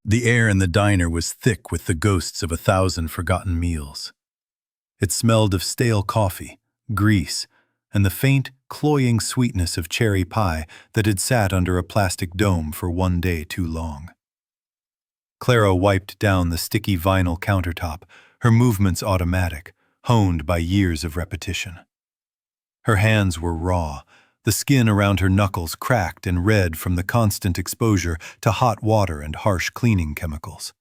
The air in the diner was thick with the ghosts of 1,000 forgotten meals. It smelled of stale coffee, grease, and the faint, cloying sweetness of cherry pie that had sat under a plastic dome for one day too long. Clara wiped down the sticky vinyl countertop, her movements automatic, honed by years of repetition. Her hands were raw, the skin around her knuckles cracked and red from the constant exposure to hot water and harsh cleaning chemicals.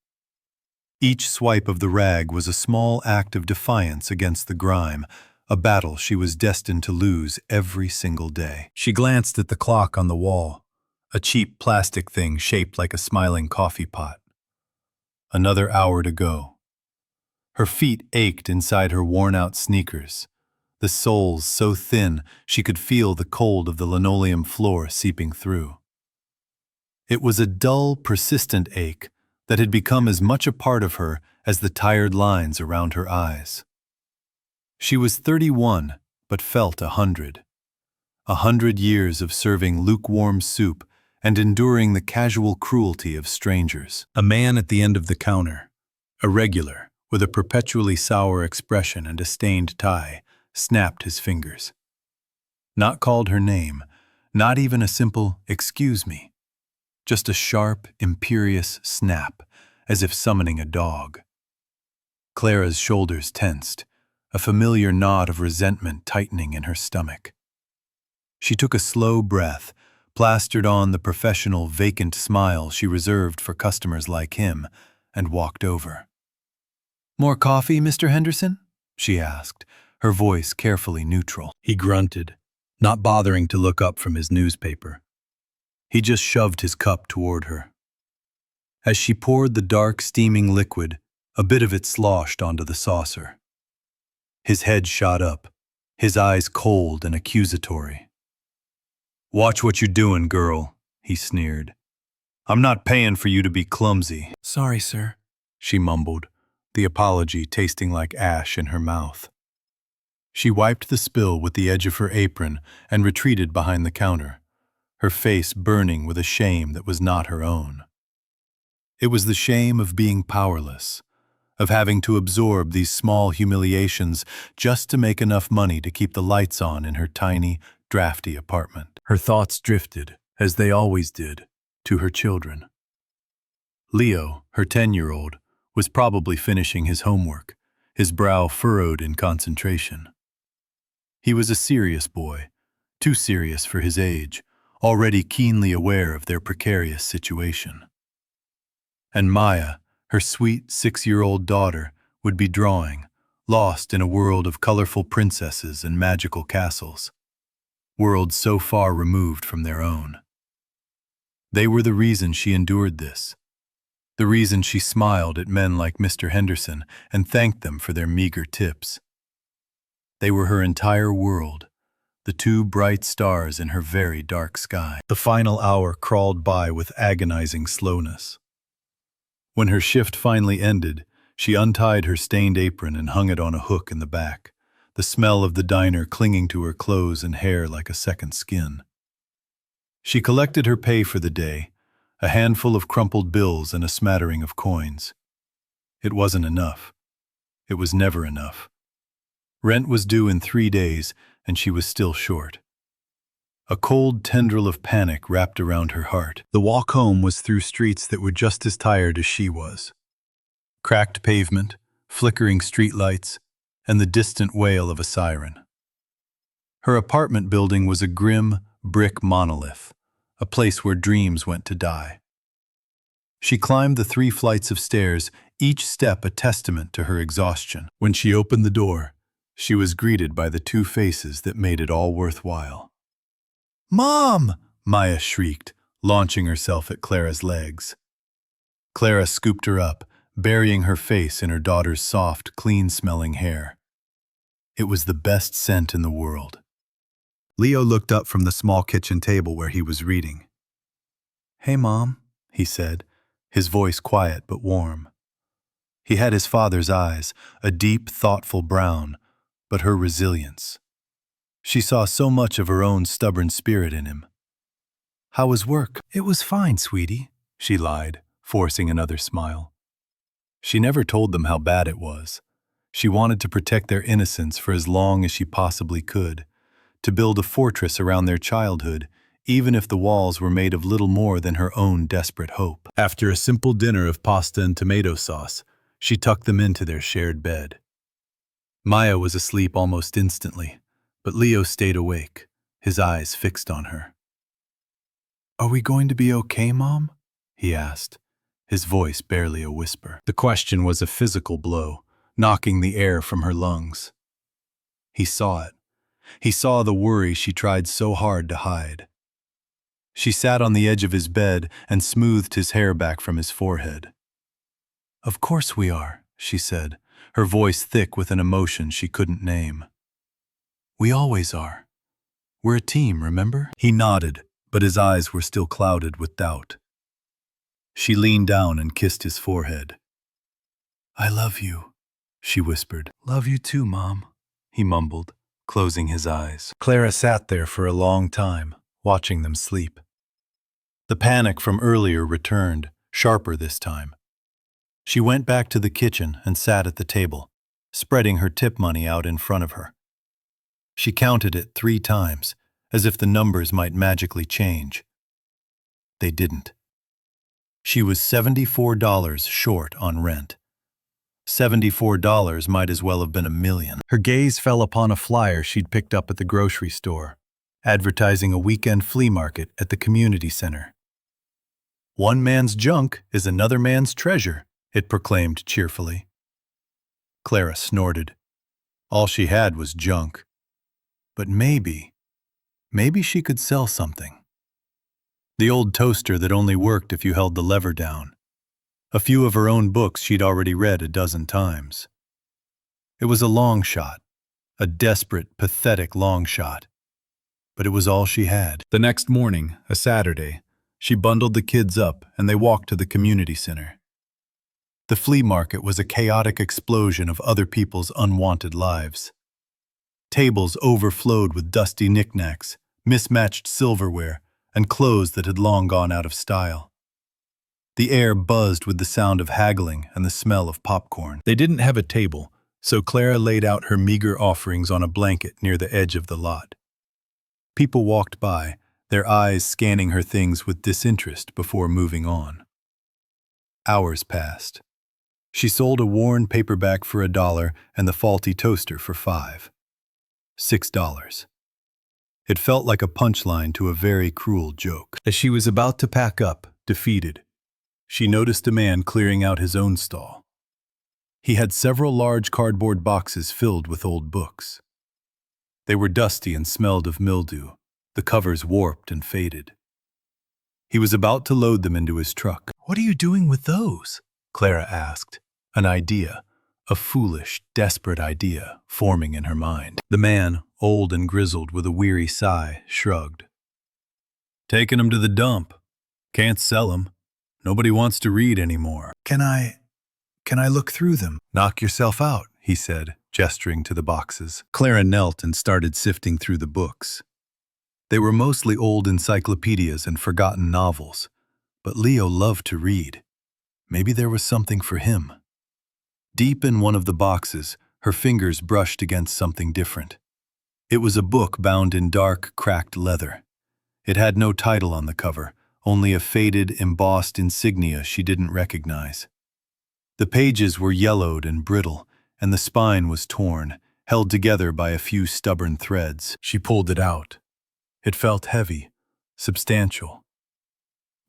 Each swipe of the rag was a small act of defiance against the grime, a battle she was destined to lose every single day. She glanced at the clock on the wall, a cheap plastic thing shaped like a smiling coffee pot. Another hour to go. Her feet ached inside her worn-out sneakers, the soles so thin she could feel the cold of the linoleum floor seeping through. It was a dull, persistent ache that had become as much a part of her as the tired lines around her eyes. She was 31, but felt 100. 100 years of serving lukewarm soup and enduring the casual cruelty of strangers. A man at the end of the counter, a regular, with a perpetually sour expression and a stained tie, snapped his fingers. Not called her name, not even a simple "excuse me." Just a sharp, imperious snap, as if summoning a dog. Clara's shoulders tensed, a familiar knot of resentment tightening in her stomach. She took a slow breath, plastered on the professional, vacant smile she reserved for customers like him, and walked over. "More coffee, Mr. Henderson?" she asked, her voice carefully neutral. He grunted, not bothering to look up from his newspaper. He just shoved his cup toward her. As she poured the dark, steaming liquid, a bit of it sloshed onto the saucer. His head shot up, his eyes cold and accusatory. "Watch what you're doing, girl," he sneered. "I'm not paying for you to be clumsy." "Sorry, sir," she mumbled, the apology tasting like ash in her mouth. She wiped the spill with the edge of her apron and retreated behind the counter, her face burning with a shame that was not her own. It was the shame of being powerless, of having to absorb these small humiliations just to make enough money to keep the lights on in her tiny, drafty apartment. Her thoughts drifted, as they always did, to her children. Leo, her 10-year-old, was probably finishing his homework, his brow furrowed in concentration. He was a serious boy, too serious for his age, already keenly aware of their precarious situation. And Maya, her sweet 6-year-old daughter, would be drawing, lost in a world of colorful princesses and magical castles, worlds so far removed from their own. They were the reason she endured this, the reason she smiled at men like Mr. Henderson and thanked them for their meager tips. They were her entire world, the two bright stars in her very dark sky. The final hour crawled by with agonizing slowness. When her shift finally ended, she untied her stained apron and hung it on a hook in the back, the smell of the diner clinging to her clothes and hair like a second skin. She collected her pay for the day, a handful of crumpled bills and a smattering of coins. It wasn't enough. It was never enough. Rent was due in 3 days, and she was still short. A cold tendril of panic wrapped around her heart. The walk home was through streets that were just as tired as she was. Cracked pavement, flickering streetlights, and the distant wail of a siren. Her apartment building was a grim, brick monolith, a place where dreams went to die. She climbed the 3 flights of stairs, each step a testament to her exhaustion. When she opened the door, she was greeted by the 2 faces that made it all worthwhile. "Mom!" Maya shrieked, launching herself at Clara's legs. Clara scooped her up, burying her face in her daughter's soft, clean-smelling hair. It was the best scent in the world. Leo looked up from the small kitchen table where he was reading. "Hey, Mom," he said, his voice quiet but warm. He had his father's eyes, a deep, thoughtful brown, but her resilience. She saw so much of her own stubborn spirit in him. "How was work?" "It was fine, sweetie," she lied, forcing another smile. She never told them how bad it was. She wanted to protect their innocence for as long as she possibly could, to build a fortress around their childhood, even if the walls were made of little more than her own desperate hope. After a simple dinner of pasta and tomato sauce, she tucked them into their shared bed. Maya was asleep almost instantly, but Leo stayed awake, his eyes fixed on her. "Are we going to be okay, Mom?" he asked, his voice barely a whisper. The question was a physical blow, knocking the air from her lungs. He saw it. He saw the worry she tried so hard to hide. She sat on the edge of his bed and smoothed his hair back from his forehead. "Of course we are," she said, her voice thick with an emotion she couldn't name. "We always are. We're a team, remember?" He nodded, but his eyes were still clouded with doubt. She leaned down and kissed his forehead. "I love you," she whispered. "Love you too, Mom," he mumbled, closing his eyes. Clara sat there for a long time, watching them sleep. The panic from earlier returned, sharper this time. She went back to the kitchen and sat at the table, spreading her tip money out in front of her. She counted it 3 times, as if the numbers might magically change. They didn't. She was $74 short on rent. $74 might as well have been $1 million. Her gaze fell upon a flyer she'd picked up at the grocery store, advertising a weekend flea market at the community center. "One man's junk is another man's treasure," it proclaimed cheerfully. Clara snorted. All she had was junk. But maybe she could sell something. The old toaster that only worked if you held the lever down. A few of her own books she'd already read a dozen times. It was a long shot, a desperate, pathetic long shot. But it was all she had. The next morning, a Saturday, she bundled the kids up and they walked to the community center. The flea market was a chaotic explosion of other people's unwanted lives. Tables overflowed with dusty knickknacks, mismatched silverware, and clothes that had long gone out of style. The air buzzed with the sound of haggling and the smell of popcorn. They didn't have a table, so Clara laid out her meager offerings on a blanket near the edge of the lot. People walked by, their eyes scanning her things with disinterest before moving on. Hours passed. She sold a worn paperback for $1 and the faulty toaster for $5. $6. It felt like a punchline to a very cruel joke. As she was about to pack up, defeated, she noticed a man clearing out his own stall. He had several large cardboard boxes filled with old books. They were dusty and smelled of mildew, the covers warped and faded. He was about to load them into his truck. "What are you doing with those?" Clara asked, an idea, a foolish, desperate idea, forming in her mind. The man, old and grizzled with a weary sigh, shrugged. "Taking them to the dump. Can't sell them. Nobody wants to read anymore." Can I look through them?" "Knock yourself out," he said, gesturing to the boxes. Clara knelt and started sifting through the books. They were mostly old encyclopedias and forgotten novels, but Leo loved to read. Maybe there was something for him. Deep in one of the boxes, her fingers brushed against something different. It was a book bound in dark, cracked leather. It had no title on the cover, only a faded, embossed insignia she didn't recognize. The pages were yellowed and brittle, and the spine was torn, held together by a few stubborn threads. She pulled it out. It felt heavy, substantial.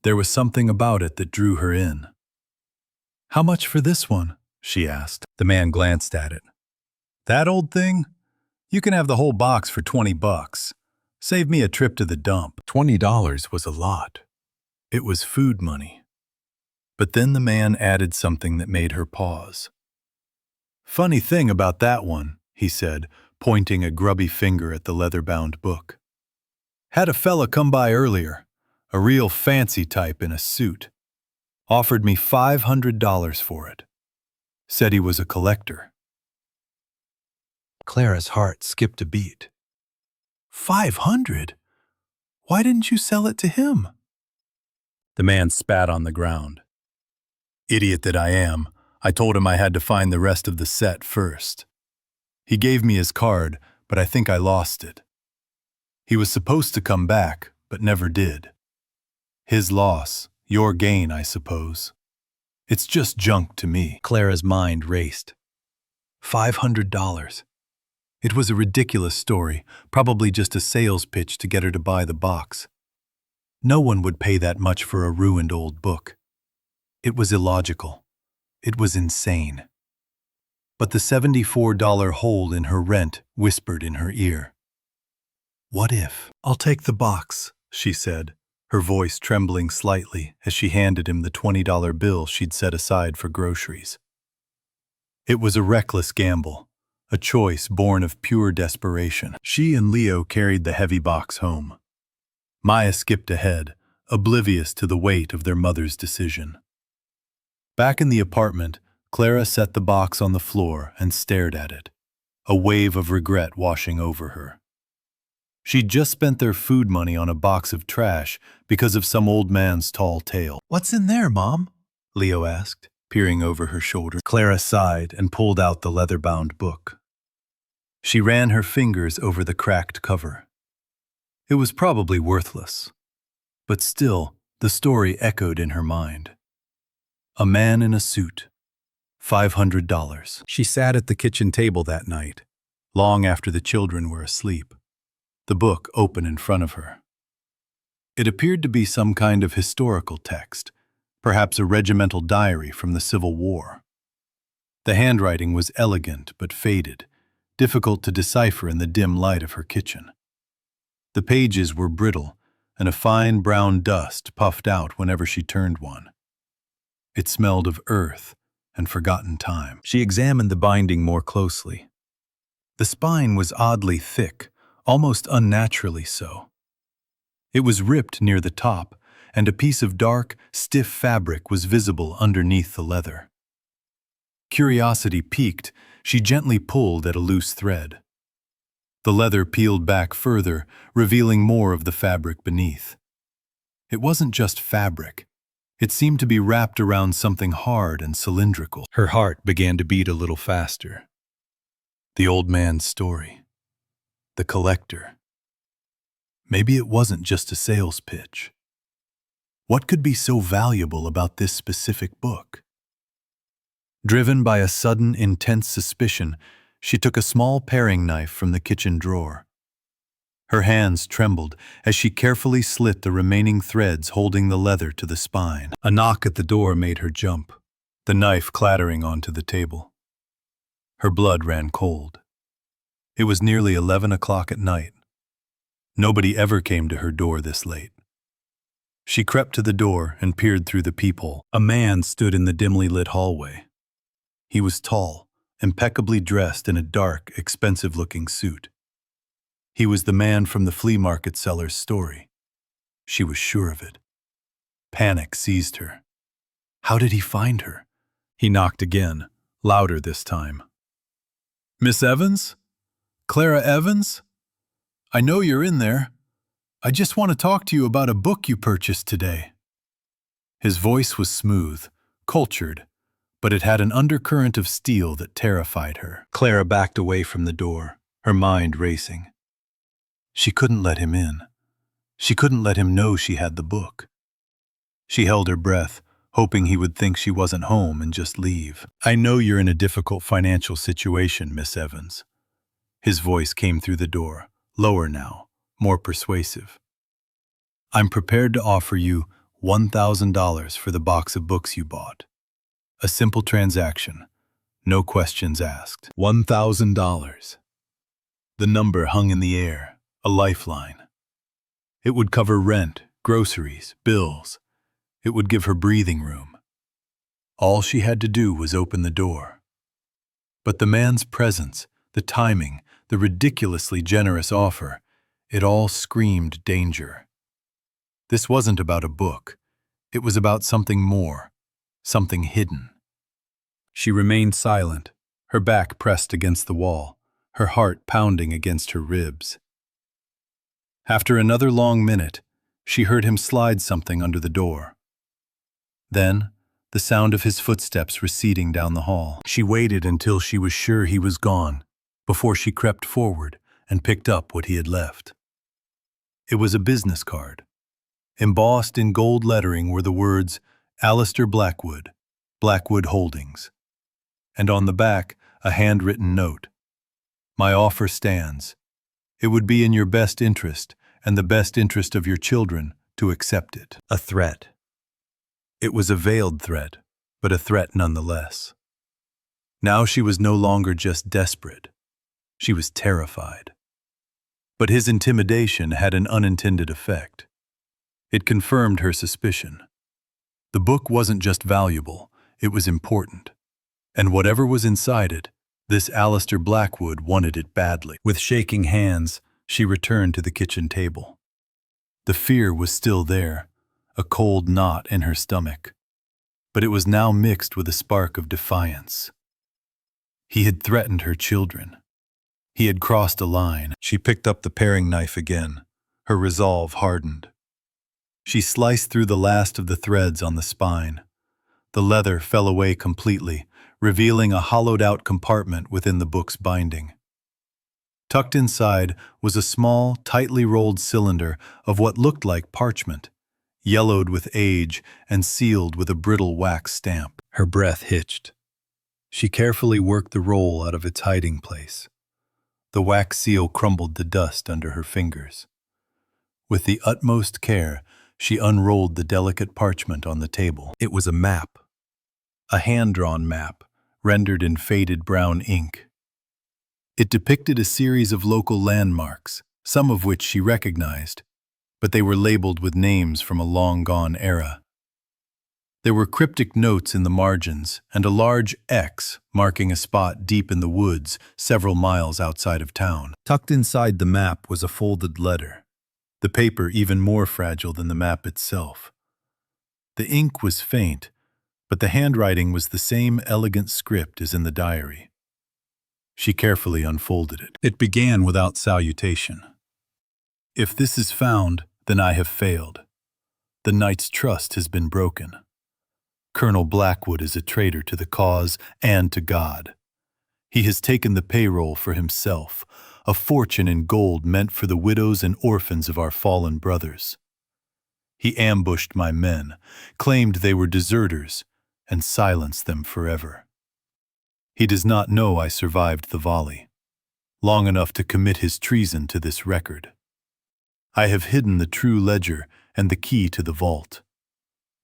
There was something about it that drew her in. "How much for this one?" she asked. The man glanced at it. "That old thing? You can have the whole box for $20. Save me a trip to the dump." $20 was a lot. It was food money. But then the man added something that made her pause. "Funny thing about that one," he said, pointing a grubby finger at the leather-bound book. "Had a fella come by earlier, a real fancy type in a suit. Offered me $500 for it. Said he was a collector." Clara's heart skipped a beat. $500? Why didn't you sell it to him? The man spat on the ground. Idiot that I am, I told him I had to find the rest of the set first. He gave me his card, but I think I lost it. He was supposed to come back, but never did. His loss, your gain, I suppose. It's just junk to me. Clara's mind raced. $500. It was a ridiculous story, probably just a sales pitch to get her to buy the box. No one would pay that much for a ruined old book. It was illogical. It was insane. But the $74 hole in her rent whispered in her ear. What if? I'll take the box, she said, her voice trembling slightly as she handed him the $20 bill she'd set aside for groceries. It was a reckless gamble, a choice born of pure desperation. She and Leo carried the heavy box home. Maya skipped ahead, oblivious to the weight of their mother's decision. Back in the apartment, Clara set the box on the floor and stared at it, a wave of regret washing over her. She'd just spent their food money on a box of trash because of some old man's tall tale. "What's in there, Mom?" Leo asked, peering over her shoulder. Clara sighed and pulled out the leather-bound book. She ran her fingers over the cracked cover. It was probably worthless, but still, the story echoed in her mind. A man in a suit. $500. She sat at the kitchen table that night, long after the children were asleep, the book open in front of her. It appeared to be some kind of historical text, perhaps a regimental diary from the Civil War. The handwriting was elegant but faded, difficult to decipher in the dim light of her kitchen. The pages were brittle, and a fine brown dust puffed out whenever she turned one. It smelled of earth and forgotten time. She examined the binding more closely. The spine was oddly thick, almost unnaturally so. It was ripped near the top, and a piece of dark, stiff fabric was visible underneath the leather. Curiosity piqued, she gently pulled at a loose thread. The leather peeled back further, revealing more of the fabric beneath. It wasn't just fabric. It seemed to be wrapped around something hard and cylindrical. Her heart began to beat a little faster. The old man's story. The collector. Maybe it wasn't just a sales pitch. What could be so valuable about this specific book? Driven by a sudden, intense suspicion, she took a small paring knife from the kitchen drawer. Her hands trembled as she carefully slit the remaining threads holding the leather to the spine. A knock at the door made her jump, the knife clattering onto the table. Her blood ran cold. It was nearly 11 o'clock at night. Nobody ever came to her door this late. She crept to the door and peered through the peephole. A man stood in the dimly lit hallway. He was tall, impeccably dressed in a dark, expensive-looking suit. He was the man from the flea market seller's story. She was sure of it. Panic seized her. How did he find her? He knocked again, louder this time. "Miss Evans? Clara Evans? I know you're in there. I just want to talk to you about a book you purchased today." His voice was smooth, cultured, but it had an undercurrent of steel that terrified her. Clara backed away from the door, her mind racing. She couldn't let him in. She couldn't let him know she had the book. She held her breath, hoping he would think she wasn't home and just leave. "I know you're in a difficult financial situation, Miss Evans." His voice came through the door, lower now, more persuasive. "I'm prepared to offer you $1,000 for the box of books you bought. A simple transaction, no questions asked." $1,000. The number hung in the air, a lifeline. It would cover rent, groceries, bills. It would give her breathing room. All she had to do was open the door. But the man's presence, the timing, the ridiculously generous offer, it all screamed danger. This wasn't about a book. It was about something more, something hidden. She remained silent, her back pressed against the wall, her heart pounding against her ribs. After another long minute, she heard him slide something under the door. Then, the sound of his footsteps receding down the hall. She waited until she was sure he was gone, before she crept forward and picked up what he had left. It was a business card. Embossed in gold lettering were the words, Alistair Blackwood, Blackwood Holdings. And on the back, a handwritten note. My offer stands. It would be in your best interest, and the best interest of your children, to accept it. A threat. It was a veiled threat, but a threat nonetheless. Now she was no longer just desperate. She was terrified. But his intimidation had an unintended effect. It confirmed her suspicion. The book wasn't just valuable, it was important. And whatever was inside it, this Alistair Blackwood wanted it badly. With shaking hands, she returned to the kitchen table. The fear was still there, a cold knot in her stomach. But it was now mixed with a spark of defiance. He had threatened her children. He had crossed a line. She picked up the paring knife again, her resolve hardened. She sliced through the last of the threads on the spine. The leather fell away completely, revealing a hollowed-out compartment within the book's binding. Tucked inside was a small, tightly rolled cylinder of what looked like parchment, yellowed with age and sealed with a brittle wax stamp. Her breath hitched. She carefully worked the roll out of its hiding place. The wax seal crumbled to dust under her fingers. With the utmost care, she unrolled the delicate parchment on the table. It was a map. A hand-drawn map, rendered in faded brown ink. It depicted a series of local landmarks, some of which she recognized, but they were labeled with names from a long-gone era. There were cryptic notes in the margins and a large X marking a spot deep in the woods several miles outside of town. Tucked inside the map was a folded letter, the paper even more fragile than the map itself. The ink was faint, but the handwriting was the same elegant script as in the diary. She carefully unfolded it. It began without salutation. If this is found, then I have failed. The knight's trust has been broken. Colonel Blackwood is a traitor to the cause and to God. He has taken the payroll for himself, a fortune in gold meant for the widows and orphans of our fallen brothers. He ambushed my men, claimed they were deserters, and silenced them forever. He does not know I survived the volley, long enough to commit his treason to this record. I have hidden the true ledger and the key to the vault.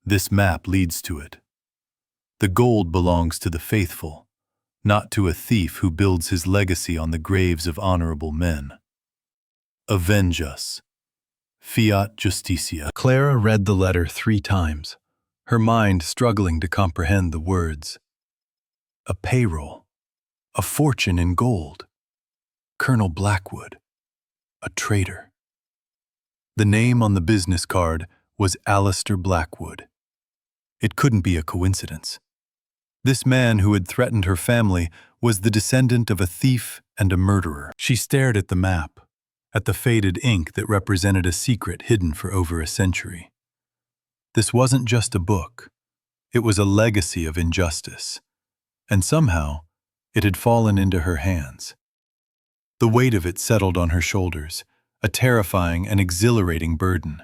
This map leads to it. The gold belongs to the faithful, not to a thief who builds his legacy on the graves of honorable men. Avenge us. Fiat Justitia. Clara read the letter 3 times, her mind struggling to comprehend the words. A payroll, a fortune in gold, Colonel Blackwood, a traitor. The name on the business card was Alistair Blackwood. It couldn't be a coincidence. This man who had threatened her family was the descendant of a thief and a murderer. She stared at the map, at the faded ink that represented a secret hidden for over a century. This wasn't just a book. It was a legacy of injustice. And somehow, it had fallen into her hands. The weight of it settled on her shoulders, a terrifying and exhilarating burden.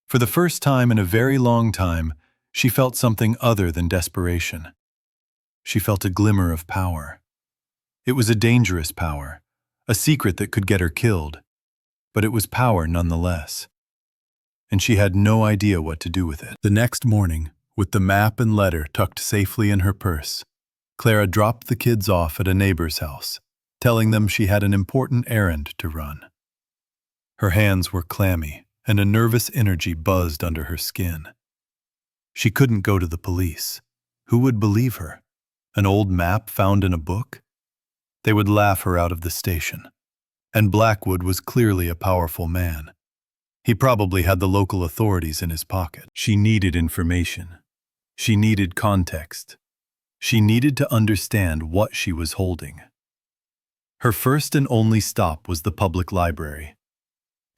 For the first time in a very long time, she felt something other than desperation. She felt a glimmer of power. It was a dangerous power, a secret that could get her killed, but it was power nonetheless. And she had no idea what to do with it. The next morning, with the map and letter tucked safely in her purse, Clara dropped the kids off at a neighbor's house, telling them she had an important errand to run. Her hands were clammy, and a nervous energy buzzed under her skin. She couldn't go to the police. Who would believe her? An old map found in a book? They would laugh her out of the station. And Blackwood was clearly a powerful man. He probably had the local authorities in his pocket. She needed information. She needed context. She needed to understand what she was holding. Her first and only stop was the public library.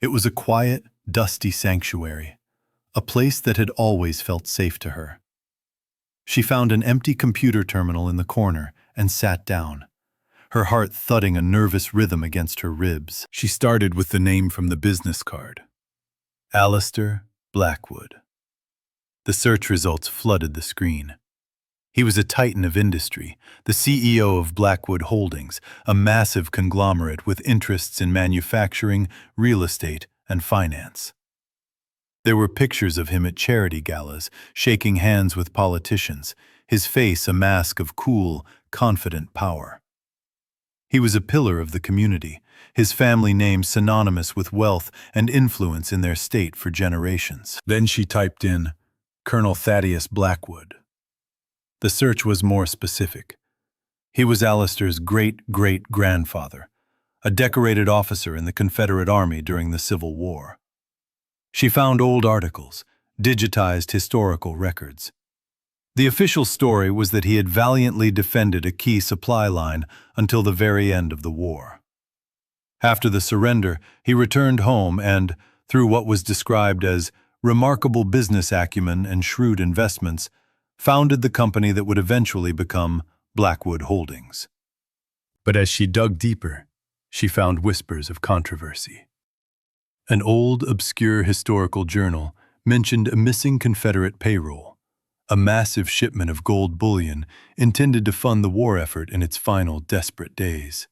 It was a quiet, dusty sanctuary, a place that had always felt safe to her. She found an empty computer terminal in the corner and sat down, her heart thudding a nervous rhythm against her ribs. She started with the name from the business card. Alistair Blackwood. The search results flooded the screen. He was a titan of industry, the CEO of Blackwood Holdings, a massive conglomerate with interests in manufacturing, real estate, and finance. There were pictures of him at charity galas, shaking hands with politicians, his face a mask of cool, confident power. He was a pillar of the community, his family name synonymous with wealth and influence in their state for generations. Then she typed in, Colonel Thaddeus Blackwood. The search was more specific. He was Alistair's great-great-grandfather, a decorated officer in the Confederate Army during the Civil War. She found old articles, digitized historical records. The official story was that he had valiantly defended a key supply line until the very end of the war. After the surrender, he returned home and, through what was described as remarkable business acumen and shrewd investments, founded the company that would eventually become Blackwood Holdings. But as she dug deeper, she found whispers of controversy. An old, obscure historical journal mentioned a missing Confederate payroll, a massive shipment of gold bullion intended to fund the war effort in its final desperate days.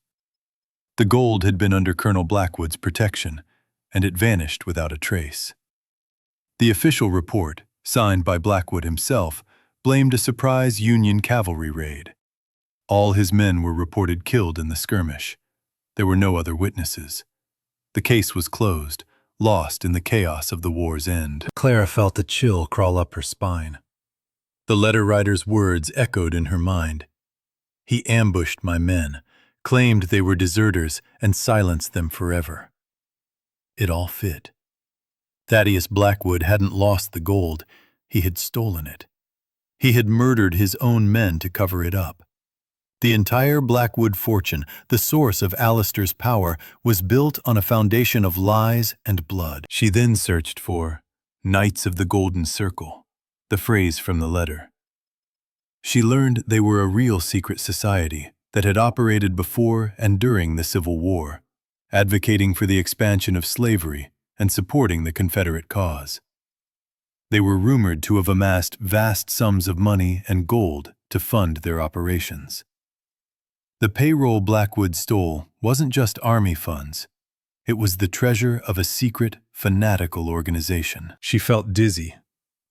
The gold had been under Colonel Blackwood's protection, and it vanished without a trace. The official report, signed by Blackwood himself, blamed a surprise Union cavalry raid. All his men were reported killed in the skirmish. There were no other witnesses. The case was closed, lost in the chaos of the war's end. Clara felt a chill crawl up her spine. The letter writer's words echoed in her mind. He ambushed my men, claimed they were deserters, and silenced them forever. It all fit. Thaddeus Blackwood hadn't lost the gold, he had stolen it. He had murdered his own men to cover it up. The entire Blackwood fortune, the source of Alistair's power, was built on a foundation of lies and blood. She then searched for Knights of the Golden Circle, the phrase from the letter. She learned they were a real secret society that had operated before and during the Civil War, advocating for the expansion of slavery and supporting the Confederate cause. They were rumored to have amassed vast sums of money and gold to fund their operations. The payroll Blackwood stole wasn't just army funds. It was the treasure of a secret, fanatical organization. She felt dizzy,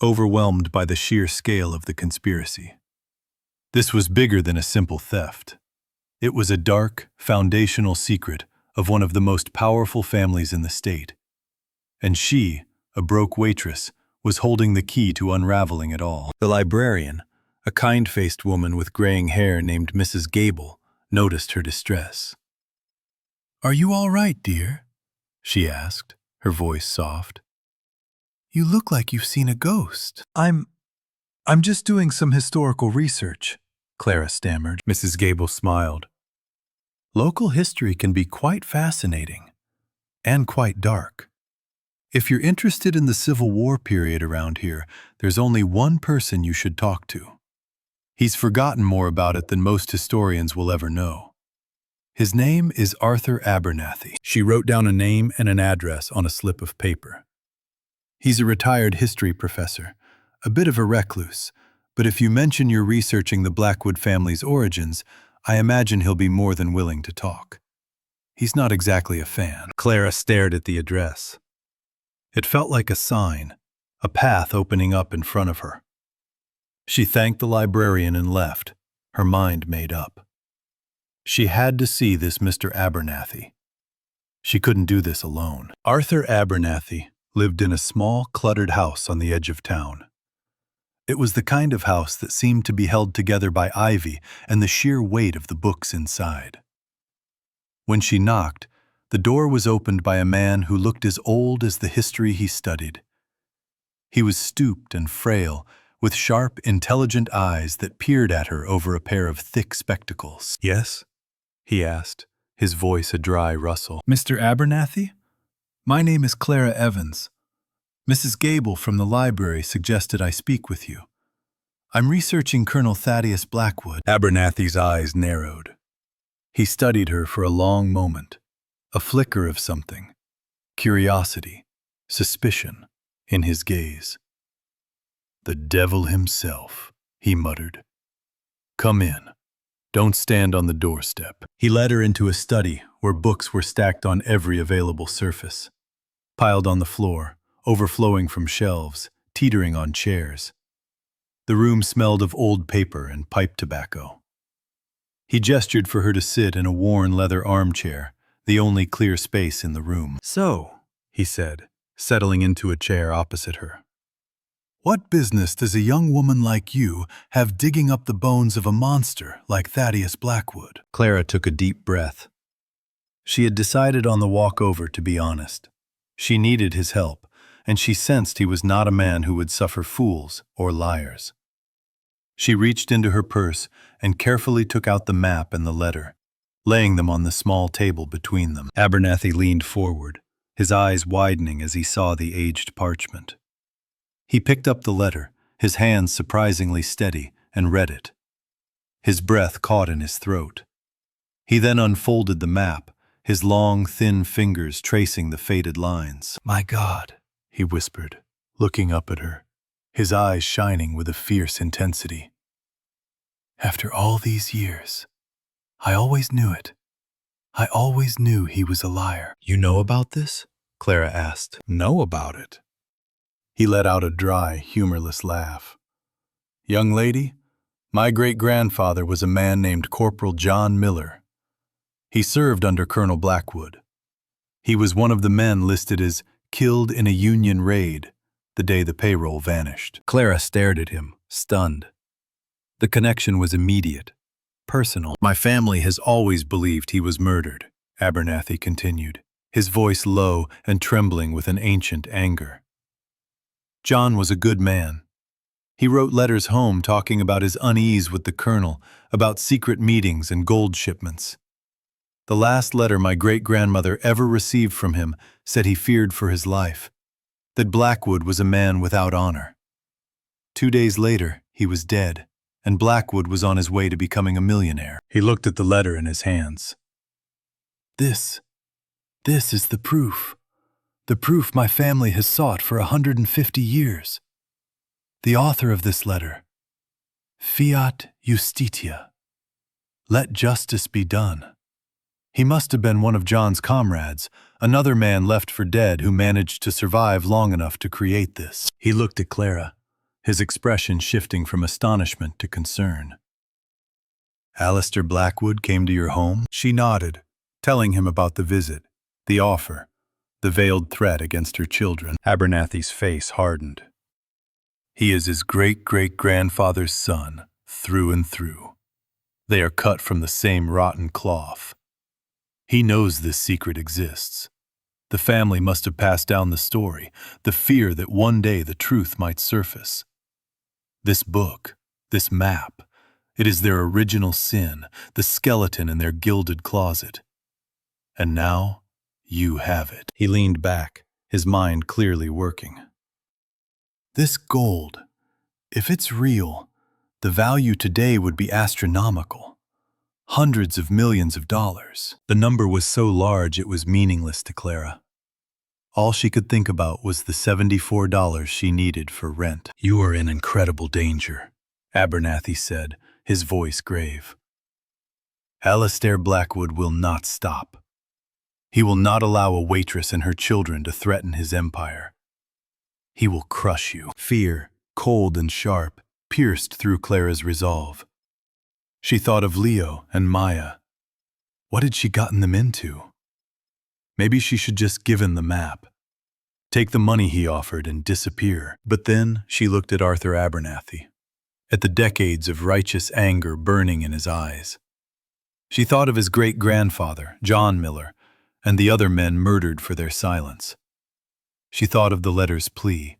overwhelmed by the sheer scale of the conspiracy. This was bigger than a simple theft. It was a dark, foundational secret of one of the most powerful families in the state. And she, a broke waitress, was holding the key to unraveling it all. The librarian, a kind-faced woman with graying hair named Mrs. Gable, noticed her distress. "Are you all right, dear?" she asked, her voice soft. "You look like you've seen a ghost." I'm just doing some historical research," Clara stammered. Mrs. Gable smiled. "Local history can be quite fascinating and quite dark. If you're interested in the Civil War period around here, there's only one person you should talk to. He's forgotten more about it than most historians will ever know. His name is Arthur Abernathy." She wrote down a name and an address on a slip of paper. "He's a retired history professor, a bit of a recluse, but if you mention you're researching the Blackwood family's origins, I imagine he'll be more than willing to talk. He's not exactly a fan." Clara stared at the address. It felt like a sign, a path opening up in front of her. She thanked the librarian and left, her mind made up. She had to see this Mr. Abernathy. She couldn't do this alone. Arthur Abernathy lived in a small, cluttered house on the edge of town. It was the kind of house that seemed to be held together by ivy and the sheer weight of the books inside. When she knocked, the door was opened by a man who looked as old as the history he studied. He was stooped and frail, with sharp, intelligent eyes that peered at her over a pair of thick spectacles. "Yes?" he asked, his voice a dry rustle. "Mr. Abernathy? My name is Clara Evans. Mrs. Gable from the library suggested I speak with you. I'm researching Colonel Thaddeus Blackwood. Abernathy's eyes narrowed. He studied her for a long moment, a flicker of something, curiosity, suspicion, in his gaze. "The devil himself," he muttered. "Come in. Don't stand on the doorstep." He led her into a study where books were stacked on every available surface, piled on the floor, overflowing from shelves, teetering on chairs. The room smelled of old paper and pipe tobacco. He gestured for her to sit in a worn leather armchair, the only clear space in the room. "So," he said, settling into a chair opposite her, "what business does a young woman like you have digging up the bones of a monster like Thaddeus Blackwood?" Clara took a deep breath. She had decided on the walk over to be honest. She needed his help, and she sensed he was not a man who would suffer fools or liars. She reached into her purse and carefully took out the map and the letter, laying them on the small table between them. Abernathy leaned forward, his eyes widening as he saw the aged parchment. He picked up the letter, his hands surprisingly steady, and read it. His breath caught in his throat. He then unfolded the map, his long, thin fingers tracing the faded lines. "My God," he whispered, looking up at her, his eyes shining with a fierce intensity. "After all these years, I always knew it. I always knew he was a liar." "You know about this?" Clara asked. "Know about it?" He let out a dry, humorless laugh. "Young lady, my great-grandfather was a man named Corporal John Miller. He served under Colonel Blackwood. He was one of the men listed as killed in a Union raid the day the payroll vanished." Clara stared at him, stunned. The connection was immediate, personal. "My family has always believed he was murdered," Abernathy continued, his voice low and trembling with an ancient anger. "John was a good man. He wrote letters home talking about his unease with the colonel, about secret meetings and gold shipments. The last letter my great-grandmother ever received from him said he feared for his life, that Blackwood was a man without honor. 2 days later, he was dead, and Blackwood was on his way to becoming a millionaire." He looked at the letter in his hands. This is the proof my family has sought for 150 years. The author of this letter, Fiat Justitia, let justice be done. He must have been one of John's comrades, another man left for dead who managed to survive long enough to create this. He looked at Clara, his expression shifting from astonishment to concern. "Alistair Blackwood came to your home?" She nodded, telling him about the visit, the offer, the veiled threat against her children. Abernathy's face hardened. "He is his great-great-grandfather's son, through and through. They are cut from the same rotten cloth. He knows this secret exists. The family must have passed down the story, the fear that one day the truth might surface. This book, this map, it is their original sin, the skeleton in their gilded closet. And now, you have it." He leaned back, his mind clearly working. "This gold, if it's real, the value today would be astronomical. Hundreds of millions of dollars." The number was so large it was meaningless to Clara. All she could think about was the $74 she needed for rent. "You are in incredible danger," Abernathy said, his voice grave. "Alistair Blackwood will not stop. He will not allow a waitress and her children to threaten his empire. He will crush you." Fear, cold and sharp, pierced through Clara's resolve. She thought of Leo and Maya. What had she gotten them into? Maybe she should just give him the map, take the money he offered and disappear. But then she looked at Arthur Abernathy, at the decades of righteous anger burning in his eyes. She thought of his great-grandfather, John Miller, and the other men murdered for their silence. She thought of the letter's plea,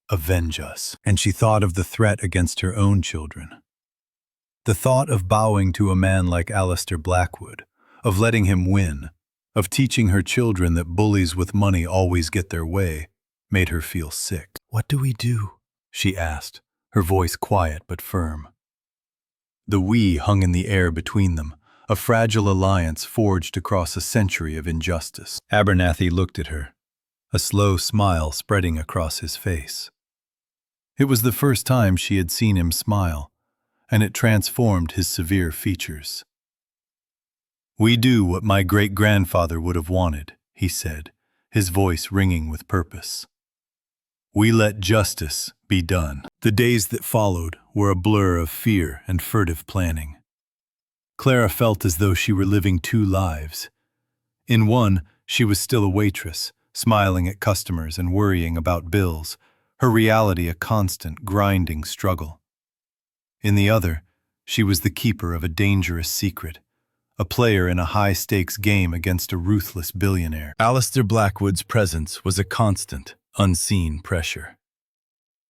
"Avenge us," and she thought of the threat against her own children. The thought of bowing to a man like Alistair Blackwood, of letting him win, of teaching her children that bullies with money always get their way, made her feel sick. "What do we do?" she asked, her voice quiet but firm. The we hung in the air between them, a fragile alliance forged across a century of injustice. Abernathy looked at her, a slow smile spreading across his face. It was the first time she had seen him smile, and it transformed his severe features. "We do what my great-grandfather would have wanted," he said, his voice ringing with purpose. "We let justice be done." The days that followed were a blur of fear and furtive planning. Clara felt as though she were living two lives. In one, she was still a waitress, smiling at customers and worrying about bills, her reality a constant, grinding struggle. In the other, she was the keeper of a dangerous secret, a player in a high-stakes game against a ruthless billionaire. Alistair Blackwood's presence was a constant, unseen pressure.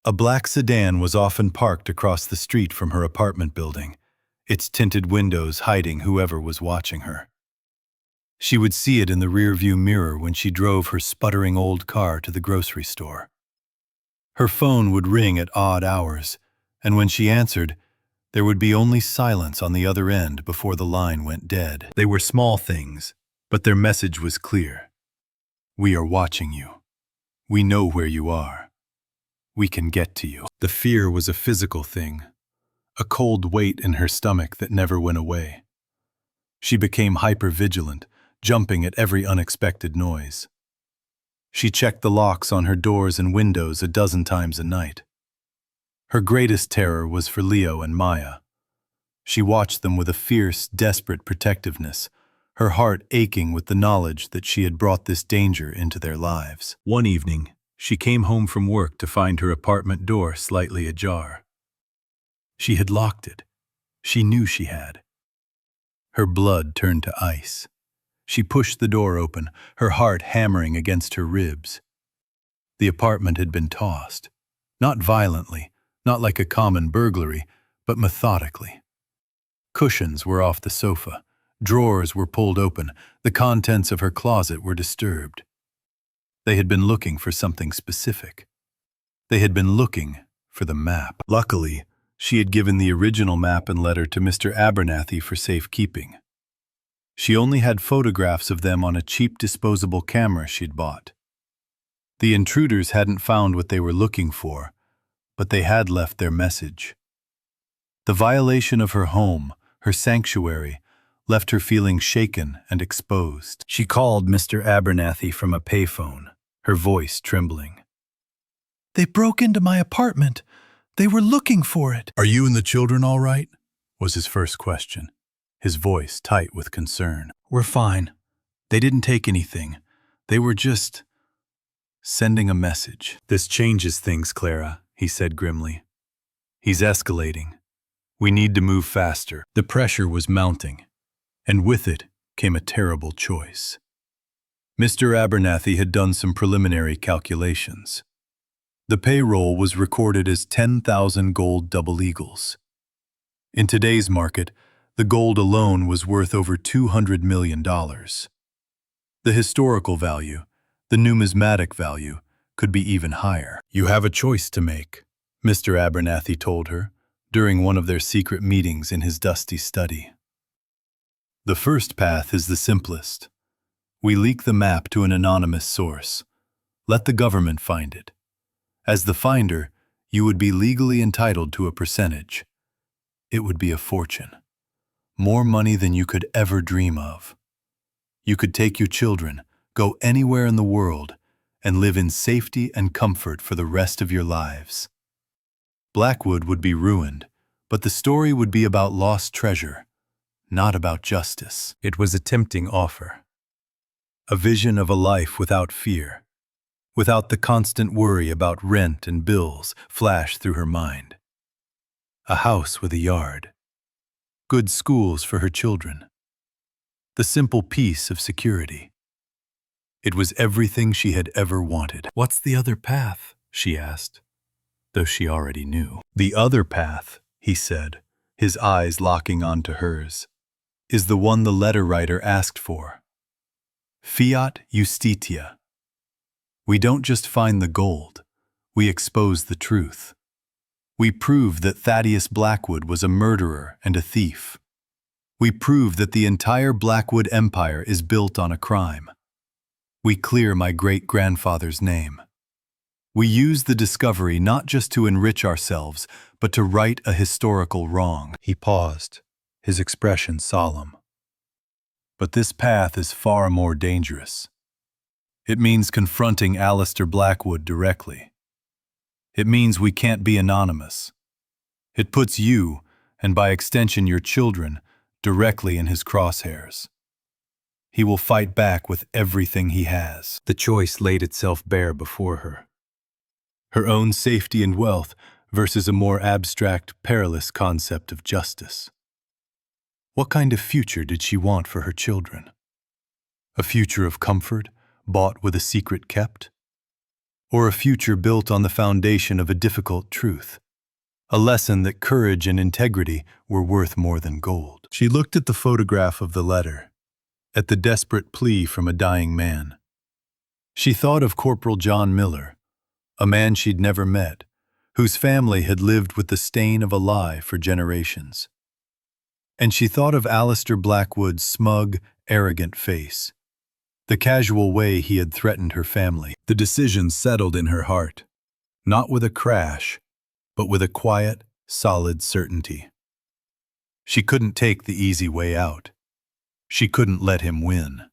A black sedan was often parked across the street from her apartment building, its tinted windows hiding whoever was watching her. She would see it in the rearview mirror when she drove her sputtering old car to the grocery store. Her phone would ring at odd hours, and when she answered, there would be only silence on the other end before the line went dead. They were small things, but their message was clear. "We are watching you. We know where you are. We can get to you." The fear was a physical thing, a cold weight in her stomach that never went away. She became hyper-vigilant, jumping at every unexpected noise. She checked the locks on her doors and windows a dozen times a night. Her greatest terror was for Leo and Maya. She watched them with a fierce, desperate protectiveness, her heart aching with the knowledge that she had brought this danger into their lives. One evening, she came home from work to find her apartment door slightly ajar. She had locked it. She knew she had. Her blood turned to ice. She pushed the door open, her heart hammering against her ribs. The apartment had been tossed. Not violently, not like a common burglary, but methodically. Cushions were off the sofa. Drawers were pulled open. The contents of her closet were disturbed. They had been looking for something specific. They had been looking for the map. Luckily, she had given the original map and letter to Mr. Abernathy for safekeeping. She only had photographs of them on a cheap disposable camera she'd bought. The intruders hadn't found what they were looking for, but they had left their message. The violation of her home, her sanctuary, left her feeling shaken and exposed. She called Mr. Abernathy from a payphone, her voice trembling. "They broke into my apartment. They were looking for it." "Are you and the children all right?" was his first question, his voice tight with concern. "We're fine. They didn't take anything. They were just sending a message." "This changes things, Clara," he said grimly. "He's escalating. We need to move faster." The pressure was mounting, and with it came a terrible choice. Mr. Abernathy had done some preliminary calculations. The payroll was recorded as 10,000 gold double eagles. In today's market, the gold alone was worth over $200 million. The historical value, the numismatic value, could be even higher. "You have a choice to make," Mr. Abernathy told her during one of their secret meetings in his dusty study. "The first path is the simplest. We leak the map to an anonymous source. Let the government find it. As the finder, you would be legally entitled to a percentage. It would be a fortune. More money than you could ever dream of. You could take your children, go anywhere in the world, and live in safety and comfort for the rest of your lives. Blackwood would be ruined, but the story would be about lost treasure, not about justice." It was a tempting offer. A vision of a life without fear, without the constant worry about rent and bills, flashed through her mind. A house with a yard. Good schools for her children. The simple peace of security. It was everything she had ever wanted. "What's the other path?" she asked, though she already knew. "The other path," he said, his eyes locking onto hers, "is the one the letter writer asked for. Fiat Justitia. We don't just find the gold, we expose the truth. We proved that Thaddeus Blackwood was a murderer and a thief. We proved that the entire Blackwood empire is built on a crime. We clear my great-grandfather's name. We use the discovery not just to enrich ourselves, but to right a historical wrong." He paused, his expression solemn. "But this path is far more dangerous. It means confronting Alistair Blackwood directly. It means we can't be anonymous. It puts you, and by extension your children, directly in his crosshairs. He will fight back with everything he has." The choice laid itself bare before her. Her own safety and wealth versus a more abstract, perilous concept of justice. What kind of future did she want for her children? A future of comfort, bought with a secret kept? Or a future built on the foundation of a difficult truth? A lesson that courage and integrity were worth more than gold. She looked at the photograph of the letter, at the desperate plea from a dying man. She thought of Corporal John Miller, a man she'd never met, whose family had lived with the stain of a lie for generations. And she thought of Alistair Blackwood's smug, arrogant face, the casual way he had threatened her family. The decision settled in her heart, not with a crash, but with a quiet, solid certainty. She couldn't take the easy way out. She couldn't let him win.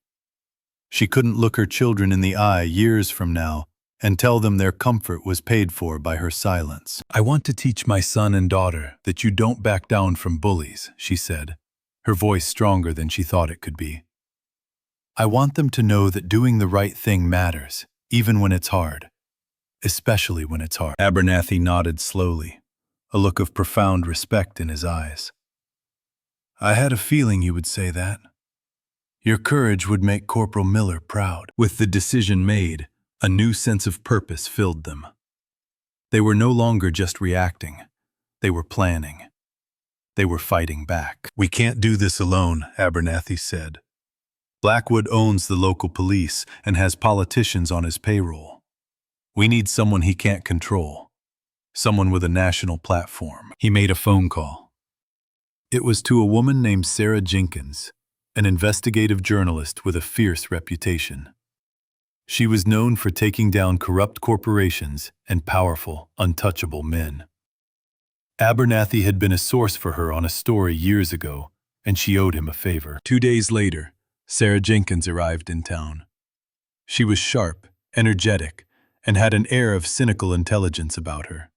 She couldn't look her children in the eye years from now and tell them their comfort was paid for by her silence. "I want to teach my son and daughter that you don't back down from bullies," she said, her voice stronger than she thought it could be. "I want them to know that doing the right thing matters, even when it's hard. Especially when it's hard." Abernathy nodded slowly, a look of profound respect in his eyes. "I had a feeling you would say that. Your courage would make Corporal Miller proud." With the decision made, a new sense of purpose filled them. They were no longer just reacting. They were planning. They were fighting back. "We can't do this alone," Abernathy said. "Blackwood owns the local police and has politicians on his payroll. We need someone he can't control, someone with a national platform." He made a phone call. It was to a woman named Sarah Jenkins, an investigative journalist with a fierce reputation. She was known for taking down corrupt corporations and powerful, untouchable men. Abernathy had been a source for her on a story years ago, and she owed him a favor. 2 days later, Sarah Jenkins arrived in town. She was sharp, energetic, and had an air of cynical intelligence about her.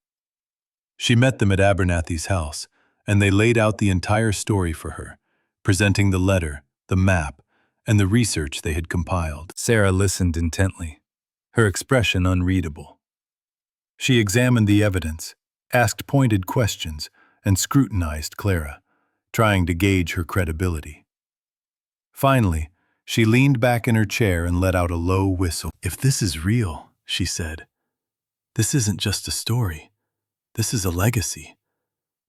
She met them at Abernathy's house, and they laid out the entire story for her, presenting the letter, the map, and the research they had compiled. Sarah listened intently, her expression unreadable. She examined the evidence, asked pointed questions, and scrutinized Clara, trying to gauge her credibility. Finally, she leaned back in her chair and let out a low whistle. "If this is real," she said, "this isn't just a story. This is a legacy.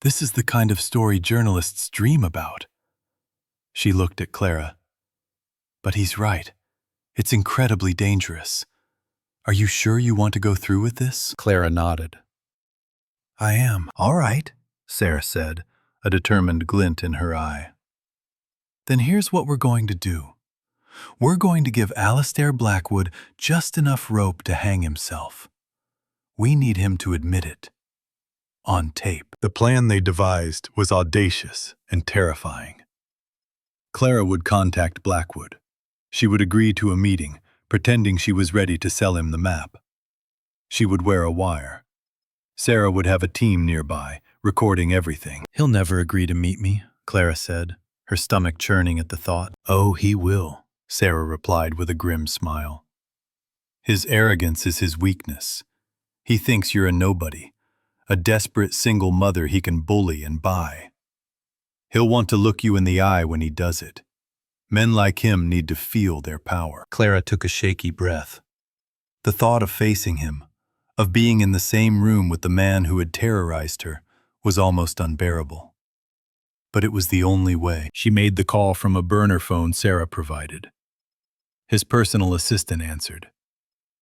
This is the kind of story journalists dream about." She looked at Clara. "But he's right. It's incredibly dangerous. Are you sure you want to go through with this?" Clara nodded. "I am." "All right," Sarah said, a determined glint in her eye. "Then here's what we're going to do. We're going to give Alistair Blackwood just enough rope to hang himself. We need him to admit it. On tape." The plan they devised was audacious and terrifying. Clara would contact Blackwood. She would agree to a meeting, pretending she was ready to sell him the map. She would wear a wire. Sarah would have a team nearby, recording everything. "He'll never agree to meet me," Clara said, her stomach churning at the thought. "Oh, he will," Sarah replied with a grim smile. "His arrogance is his weakness. He thinks you're a nobody, a desperate single mother he can bully and buy. He'll want to look you in the eye when he does it. Men like him need to feel their power." Clara took a shaky breath. The thought of facing him, of being in the same room with the man who had terrorized her, was almost unbearable. But it was the only way. She made the call from a burner phone Sarah provided. His personal assistant answered.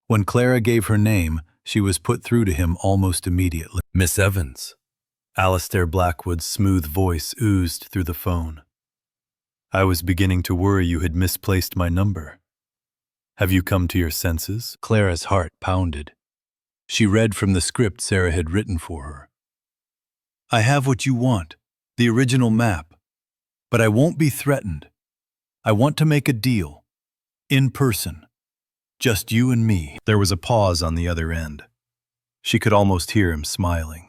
When Clara gave her name, she was put through to him almost immediately. "Miss Evans," Alistair Blackwood's smooth voice oozed through the phone. I was beginning to worry you had misplaced my number. Have you come to your senses? Clara's heart pounded. She read from the script Sarah had written for her. I have what you want, the original map. But I won't be threatened. I want to make a deal. In person. Just you and me. There was a pause on the other end. She could almost hear him smiling.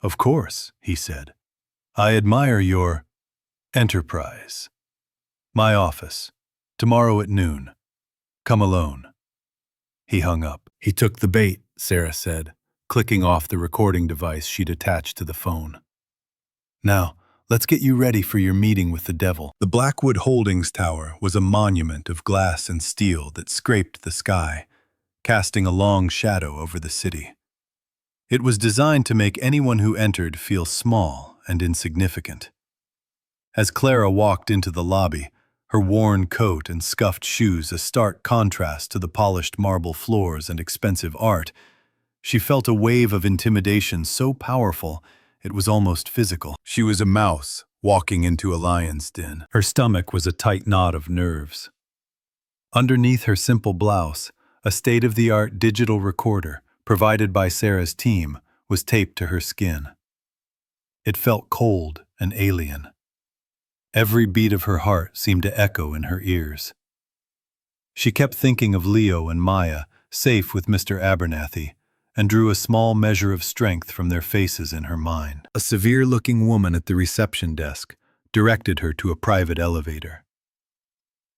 Of course, he said. I admire your enterprise. My office. Tomorrow at noon. Come alone. He hung up. He took the bait, Sarah said, clicking off the recording device she'd attached to the phone. Now, let's get you ready for your meeting with the devil. The Blackwood Holdings Tower was a monument of glass and steel that scraped the sky, casting a long shadow over the city. It was designed to make anyone who entered feel small and insignificant. As Clara walked into the lobby, her worn coat and scuffed shoes a stark contrast to the polished marble floors and expensive art, she felt a wave of intimidation so powerful it was almost physical. She was a mouse walking into a lion's den. Her stomach was a tight knot of nerves. Underneath her simple blouse, a state-of-the-art digital recorder, provided by Sarah's team, was taped to her skin. It felt cold and alien. Every beat of her heart seemed to echo in her ears. She kept thinking of Leo and Maya, safe with Mr. Abernathy, and drew a small measure of strength from their faces in her mind. A severe-looking woman at the reception desk directed her to a private elevator.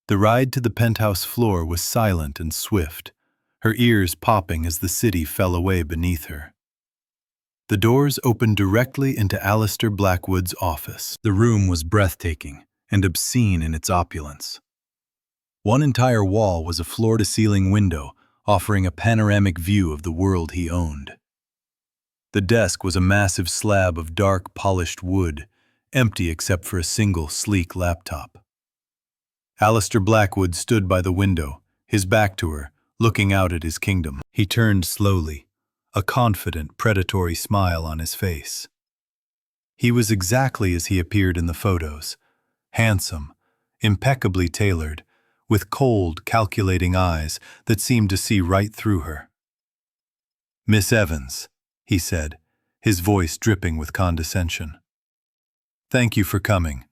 The ride to the penthouse floor was silent and swift, her ears popping as the city fell away beneath her. The doors opened directly into Alistair Blackwood's office. The room was breathtaking and obscene in its opulence. One entire wall was a floor-to-ceiling window, offering a panoramic view of the world he owned. The desk was a massive slab of dark, polished wood, empty except for a single, sleek laptop. Alistair Blackwood stood by the window, his back to her, looking out at his kingdom. He turned slowly, a confident, predatory smile on his face. He was exactly as he appeared in the photos, handsome, impeccably tailored, with cold, calculating eyes that seemed to see right through her. Miss Evans, he said, his voice dripping with condescension. Thank you for coming.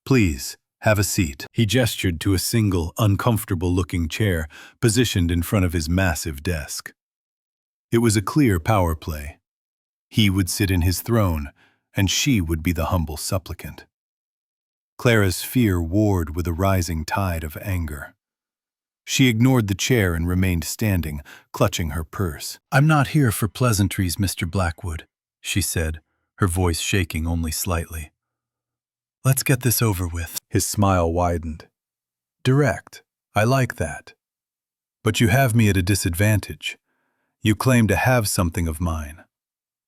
Please, have a seat. He gestured to a single, uncomfortable-looking chair positioned in front of his massive desk. It was a clear power play. He would sit in his throne, and she would be the humble supplicant. Clara's fear warred with a rising tide of anger. She ignored the chair and remained standing, clutching her purse. I'm not here for pleasantries, Mr. Blackwood, she said, her voice shaking only slightly. Let's get this over with. His smile widened. Direct. I like that. But you have me at a disadvantage. You claim to have something of mine.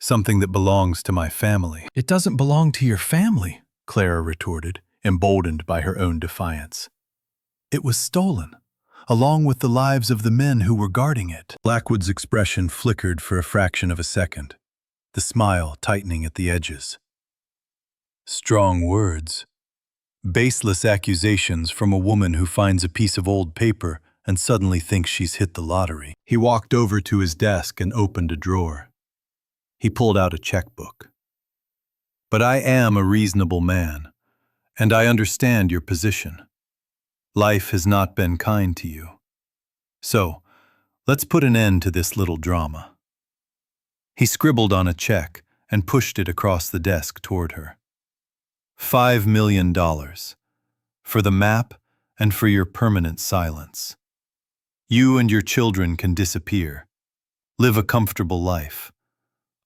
Something that belongs to my family. It doesn't belong to your family, Clara retorted, emboldened by her own defiance. It was stolen, along with the lives of the men who were guarding it. Blackwood's expression flickered for a fraction of a second, the smile tightening at the edges. Strong words. Baseless accusations from a woman who finds a piece of old paper and suddenly thinks she's hit the lottery. He walked over to his desk and opened a drawer. He pulled out a checkbook. But I am a reasonable man, and I understand your position. Life has not been kind to you. So, let's put an end to this little drama. He scribbled on a check and pushed it across the desk toward her. $5 million. For the map and for your permanent silence. You and your children can disappear. Live a comfortable life.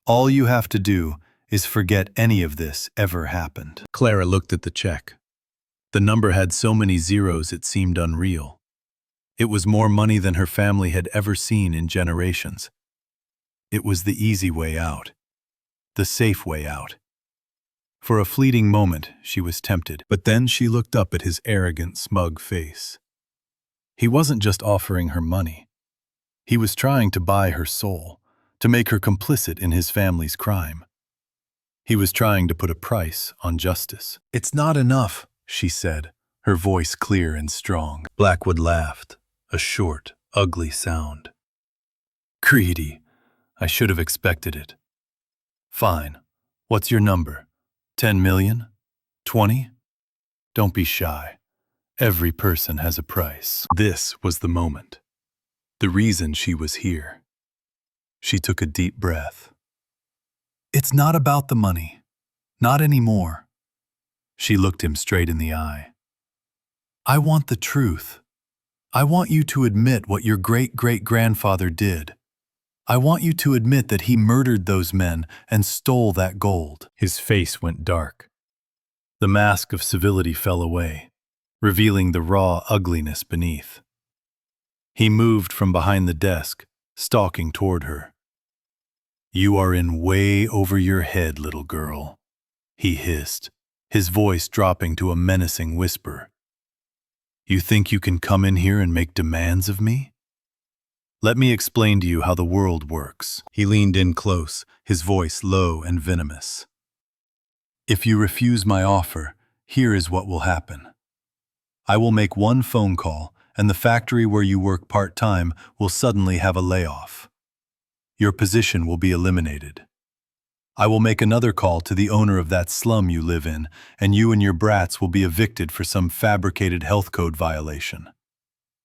All you have to do is forget any of this ever happened. Clara looked at the check. The number had so many zeros it seemed unreal. It was more money than her family had ever seen in generations. It was the easy way out. The safe way out. For a fleeting moment, she was tempted, but then she looked up at his arrogant, smug face. He wasn't just offering her money. He was trying to buy her soul, to make her complicit in his family's crime. He was trying to put a price on justice. "It's not enough," she said, her voice clear and strong. Blackwood laughed, a short, ugly sound. "Greedy. I should have expected it. Fine. What's your number? 10 million? 20? Don't be shy. Every person has a price." This was the moment. The reason she was here. She took a deep breath. "It's not about the money. Not anymore." She looked him straight in the eye. "I want the truth. I want you to admit what your great-great-grandfather did. I want you to admit that he murdered those men and stole that gold." His face went dark. The mask of civility fell away, revealing the raw ugliness beneath. He moved from behind the desk, stalking toward her. "You are in way over your head, little girl," he hissed, his voice dropping to a menacing whisper. "You think you can come in here and make demands of me? Let me explain to you how the world works." He leaned in close, his voice low and venomous. "If you refuse my offer, here is what will happen. I will make one phone call, and the factory where you work part-time will suddenly have a layoff. Your position will be eliminated. I will make another call to the owner of that slum you live in, and you and your brats will be evicted for some fabricated health code violation.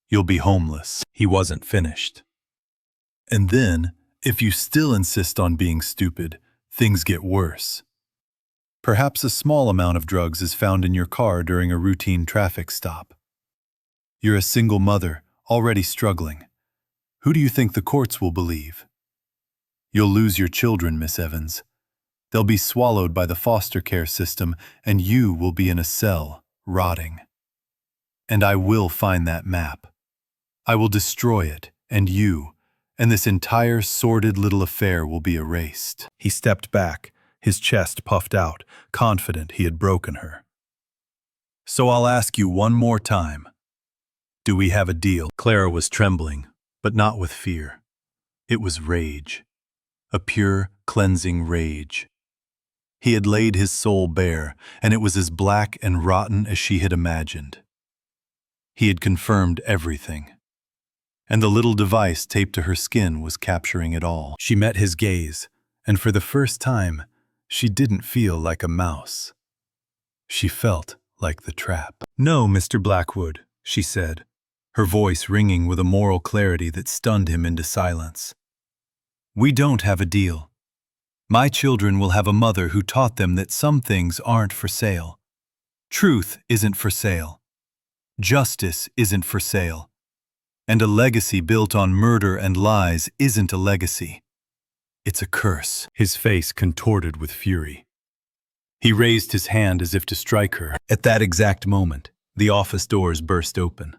You'll be homeless." He wasn't finished. "And then, if you still insist on being stupid, things get worse. Perhaps a small amount of drugs is found in your car during a routine traffic stop. You're a single mother, already struggling. Who do you think the courts will believe? You'll lose your children, Miss Evans. They'll be swallowed by the foster care system, and you will be in a cell, rotting. And I will find that map. I will destroy it, and you, and this entire sordid little affair will be erased." He stepped back, his chest puffed out, confident he had broken her. "So I'll ask you one more time. Do we have a deal?" Clara was trembling, but not with fear. It was rage. A pure, cleansing rage. He had laid his soul bare, and it was as black and rotten as she had imagined. He had confirmed everything. And the little device taped to her skin was capturing it all. She met his gaze, and for the first time, she didn't feel like a mouse. She felt like the trap. "No, Mr. Blackwood," she said, her voice ringing with a moral clarity that stunned him into silence. "We don't have a deal. My children will have a mother who taught them that some things aren't for sale. Truth isn't for sale. Justice isn't for sale. And a legacy built on murder and lies isn't a legacy. It's a curse." His face contorted with fury. He raised his hand as if to strike her. At that exact moment, the office doors burst open.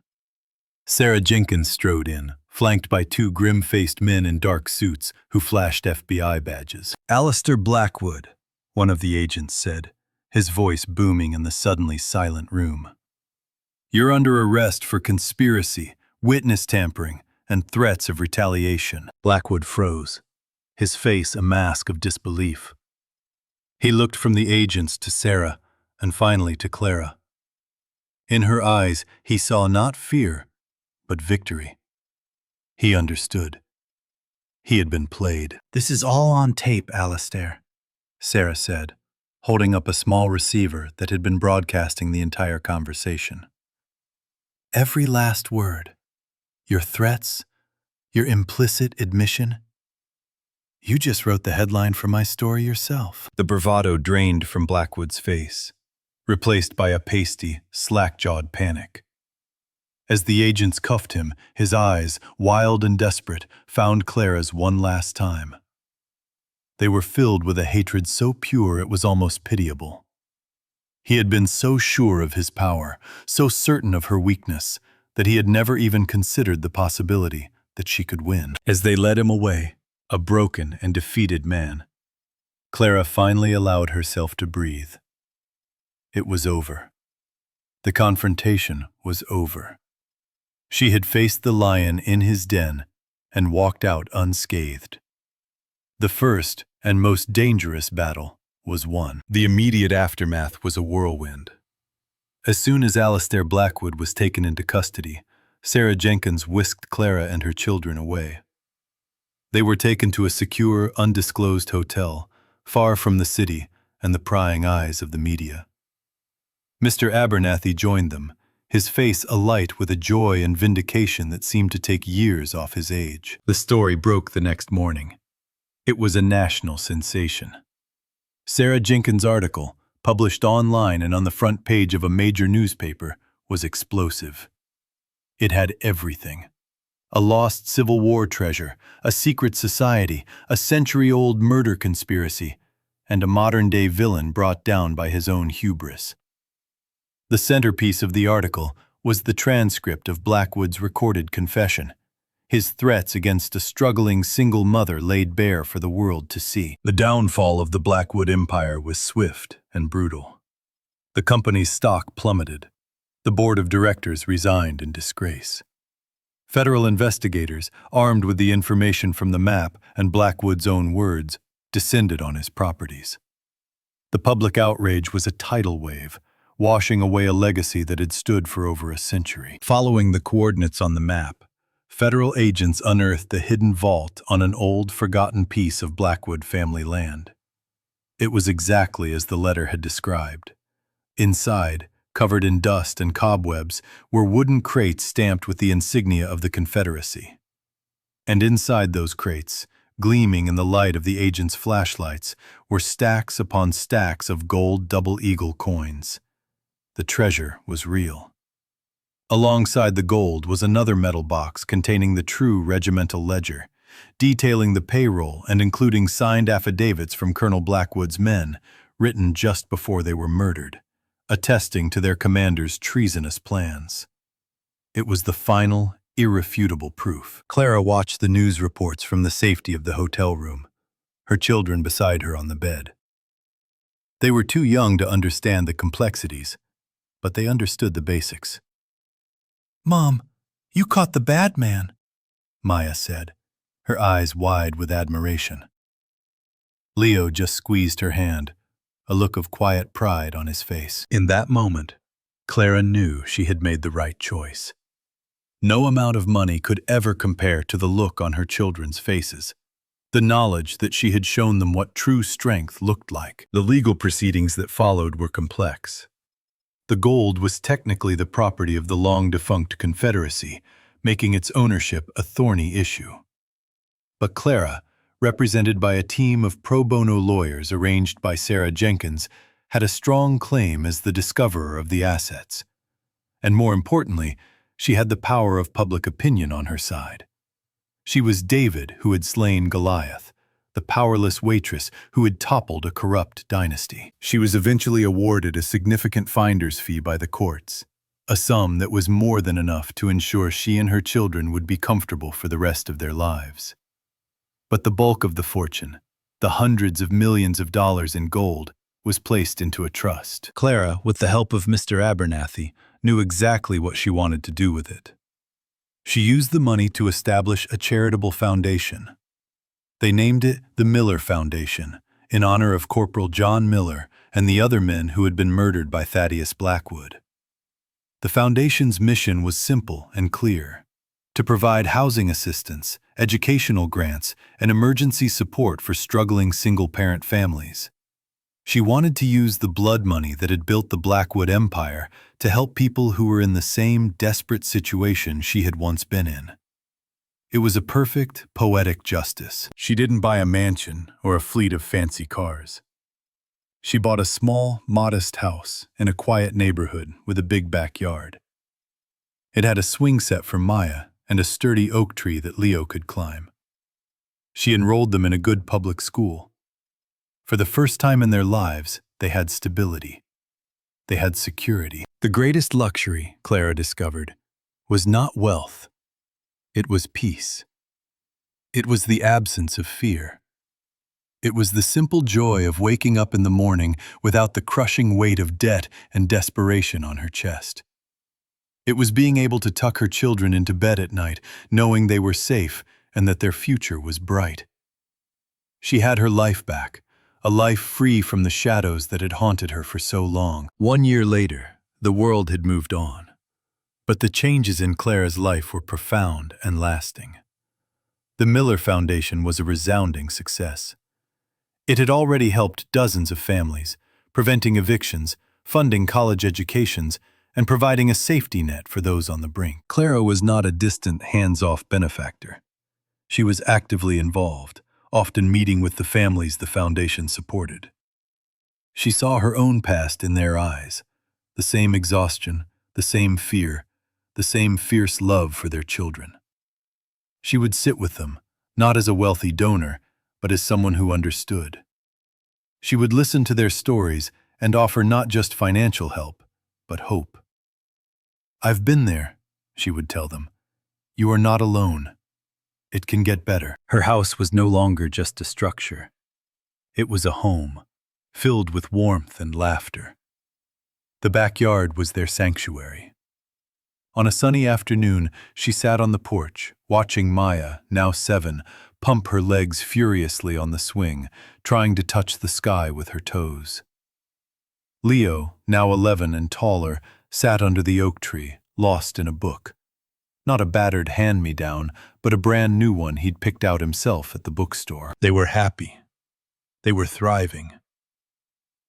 Sarah Jenkins strode in, flanked by two grim-faced men in dark suits who flashed FBI badges. "Alistair Blackwood," one of the agents said, his voice booming in the suddenly silent room. "You're under arrest for conspiracy, witness tampering, and threats of retaliation." Blackwood froze, his face a mask of disbelief. He looked from the agents to Sarah, and finally to Clara. In her eyes, he saw not fear, but victory. He understood. He had been played. "This is all on tape, Alistair," Sarah said, holding up a small receiver that had been broadcasting the entire conversation. "Every last word. Your threats, your implicit admission. You just wrote the headline for my story yourself." The bravado drained from Blackwood's face, replaced by a pasty, slack-jawed panic. As the agents cuffed him, his eyes, wild and desperate, found Clara's one last time. They were filled with a hatred so pure it was almost pitiable. He had been so sure of his power, so certain of her weakness, that he had never even considered the possibility that she could win. As they led him away, a broken and defeated man, Clara finally allowed herself to breathe. It was over. The confrontation was over. She had faced the lion in his den and walked out unscathed. The first and most dangerous battle was one. The immediate aftermath was a whirlwind. As soon as Alastair Blackwood was taken into custody, Sarah Jenkins whisked Clara and her children away. They were taken to a secure, undisclosed hotel, far from the city and the prying eyes of the media. Mr. Abernathy joined them, his face alight with a joy and vindication that seemed to take years off his age. The story broke the next morning. It was a national sensation. Sarah Jenkins' article, published online and on the front page of a major newspaper, was explosive. It had everything. A lost Civil War treasure, a secret society, a century-old murder conspiracy, and a modern-day villain brought down by his own hubris. The centerpiece of the article was the transcript of Blackwood's recorded confession, his threats against a struggling single mother laid bare for the world to see. The downfall of the Blackwood Empire was swift and brutal. The company's stock plummeted. The board of directors resigned in disgrace. Federal investigators, armed with the information from the map and Blackwood's own words, descended on his properties. The public outrage was a tidal wave, washing away a legacy that had stood for over a century. Following the coordinates on the map, federal agents unearthed a hidden vault on an old, forgotten piece of Blackwood family land. It was exactly as the letter had described. Inside, covered in dust and cobwebs, were wooden crates stamped with the insignia of the Confederacy. And inside those crates, gleaming in the light of the agents' flashlights, were stacks upon stacks of gold double-eagle coins. The treasure was real. Alongside the gold was another metal box containing the true regimental ledger, detailing the payroll and including signed affidavits from Colonel Blackwood's men, written just before they were murdered, attesting to their commander's treasonous plans. It was the final, irrefutable proof. Clara watched the news reports from the safety of the hotel room, her children beside her on the bed. They were too young to understand the complexities, but they understood the basics. "Mom, you caught the bad man," Maya said, her eyes wide with admiration. Leo just squeezed her hand, a look of quiet pride on his face. In that moment, Clara knew she had made the right choice. No amount of money could ever compare to the look on her children's faces, the knowledge that she had shown them what true strength looked like. The legal proceedings that followed were complex. The gold was technically the property of the long-defunct Confederacy, making its ownership a thorny issue. But Clara, represented by a team of pro bono lawyers arranged by Sarah Jenkins, had a strong claim as the discoverer of the assets. And more importantly, she had the power of public opinion on her side. She was David who had slain Goliath, the powerless waitress who had toppled a corrupt dynasty. She was eventually awarded a significant finder's fee by the courts, a sum that was more than enough to ensure she and her children would be comfortable for the rest of their lives. But the bulk of the fortune, the hundreds of millions of dollars in gold, was placed into a trust. Clara, with the help of Mr. Abernathy, knew exactly what she wanted to do with it. She used the money to establish a charitable foundation. They named it the Miller Foundation, in honor of Corporal John Miller and the other men who had been murdered by Thaddeus Blackwood. The foundation's mission was simple and clear: to provide housing assistance, educational grants, and emergency support for struggling single-parent families. She wanted to use the blood money that had built the Blackwood Empire to help people who were in the same desperate situation she had once been in. It was a perfect, poetic justice. She didn't buy a mansion or a fleet of fancy cars. She bought a small, modest house in a quiet neighborhood with a big backyard. It had a swing set for Maya and a sturdy oak tree that Leo could climb. She enrolled them in a good public school. For the first time in their lives, they had stability. They had security. The greatest luxury, Clara discovered, was not wealth. It was peace. It was the absence of fear. It was the simple joy of waking up in the morning without the crushing weight of debt and desperation on her chest. It was being able to tuck her children into bed at night, knowing they were safe and that their future was bright. She had her life back, a life free from the shadows that had haunted her for so long. 1 year later, the world had moved on. But the changes in Clara's life were profound and lasting. The Miller Foundation was a resounding success. It had already helped dozens of families, preventing evictions, funding college educations, and providing a safety net for those on the brink. Clara was not a distant, hands-off benefactor. She was actively involved, often meeting with the families the foundation supported. She saw her own past in their eyes, the same exhaustion, the same fear, the same fierce love for their children. She would sit with them, not as a wealthy donor, but as someone who understood. She would listen to their stories and offer not just financial help, but hope. "I've been there," she would tell them. "You are not alone. It can get better." Her house was no longer just a structure. It was a home, filled with warmth and laughter. The backyard was their sanctuary. On a sunny afternoon, she sat on the porch, watching Maya, now 7, pump her legs furiously on the swing, trying to touch the sky with her toes. Leo, now 11 and taller, sat under the oak tree, lost in a book. Not a battered hand-me-down, but a brand new one he'd picked out himself at the bookstore. They were happy. They were thriving.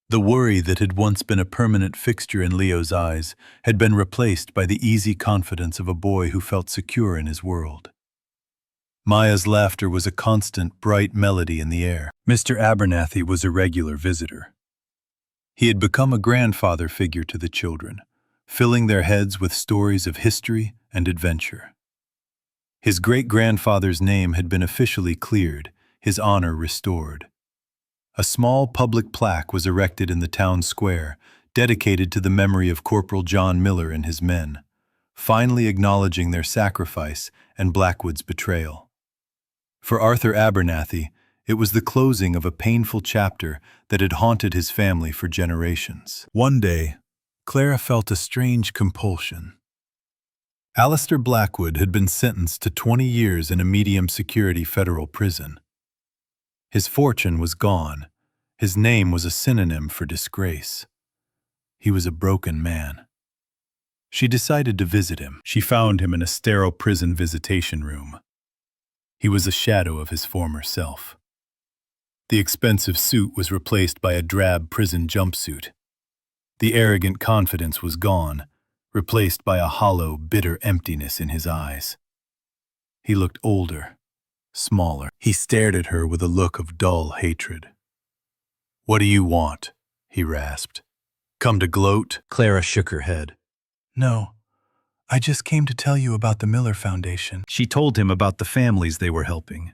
The worry that had once been a permanent fixture in Leo's eyes had been replaced by the easy confidence of a boy who felt secure in his world. Maya's laughter was a constant, bright melody in the air. Mr. Abernathy was a regular visitor. He had become a grandfather figure to the children, filling their heads with stories of history and adventure. His great-grandfather's name had been officially cleared, his honor restored. A small public plaque was erected in the town square, dedicated to the memory of Corporal John Miller and his men, finally acknowledging their sacrifice and Blackwood's betrayal. For Arthur Abernathy, it was the closing of a painful chapter that had haunted his family for generations. One day, Clara felt a strange compulsion. Alistair Blackwood had been sentenced to 20 years in a medium-security federal prison. His fortune was gone. His name was a synonym for disgrace. He was a broken man. She decided to visit him. She found him in a sterile prison visitation room. He was a shadow of his former self. The expensive suit was replaced by a drab prison jumpsuit. The arrogant confidence was gone, replaced by a hollow, bitter emptiness in his eyes. He looked older, smaller. He stared at her with a look of dull hatred. "What do you want?" he rasped. "Come to gloat?" Clara shook her head. "No, I just came to tell you about the Miller Foundation." She told him about the families they were helping.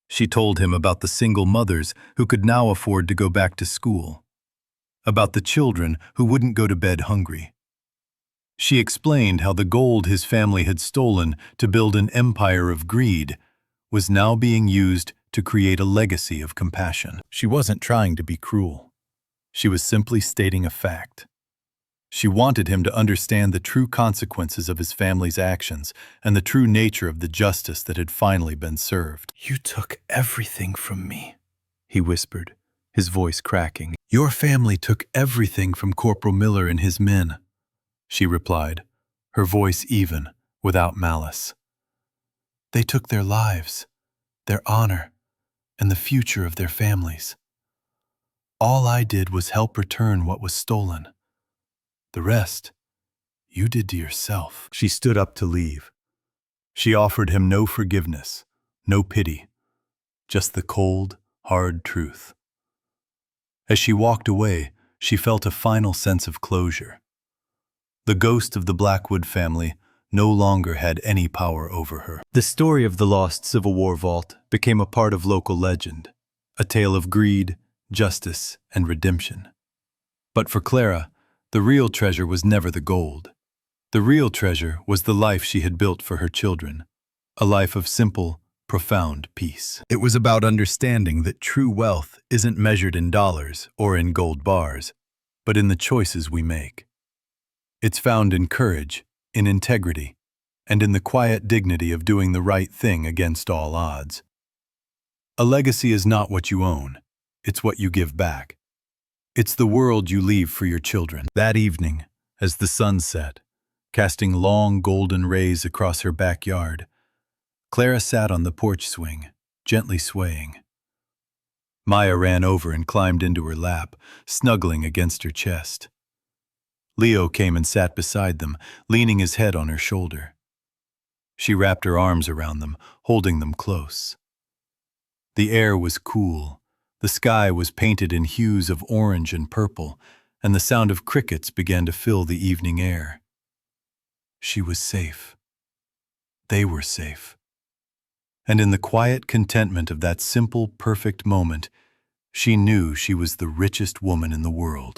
She told him about the single mothers who could now afford to go back to school, about the children who wouldn't go to bed hungry. She explained how the gold his family had stolen to build an empire of greed was now being used to create a legacy of compassion. She wasn't trying to be cruel. She was simply stating a fact. She wanted him to understand the true consequences of his family's actions and the true nature of the justice that had finally been served. "You took everything from me," he whispered, his voice cracking. "Your family took everything from Corporal Miller and his men," she replied, her voice even, without malice. "They took their lives, their honor, and the future of their families. All I did was help return what was stolen. The rest, you did to yourself." She stood up to leave. She offered him no forgiveness, no pity, just the cold, hard truth. As she walked away, she felt a final sense of closure. The ghost of the Blackwood family no longer had any power over her. The story of the lost Civil War vault became a part of local legend, a tale of greed, justice, and redemption. But for Clara, the real treasure was never the gold. The real treasure was the life she had built for her children, a life of simple, profound peace. It was about understanding that true wealth isn't measured in dollars or in gold bars, but in the choices we make. It's found in courage, in integrity, and in the quiet dignity of doing the right thing against all odds. A legacy is not what you own. It's what you give back. It's the world you leave for your children. That evening, as the sun set, casting long golden rays across her backyard, Clara sat on the porch swing, gently swaying. Maya ran over and climbed into her lap, snuggling against her chest. Leo came and sat beside them, leaning his head on her shoulder. She wrapped her arms around them, holding them close. The air was cool, the sky was painted in hues of orange and purple, and the sound of crickets began to fill the evening air. She was safe. They were safe. And in the quiet contentment of that simple, perfect moment, she knew she was the richest woman in the world.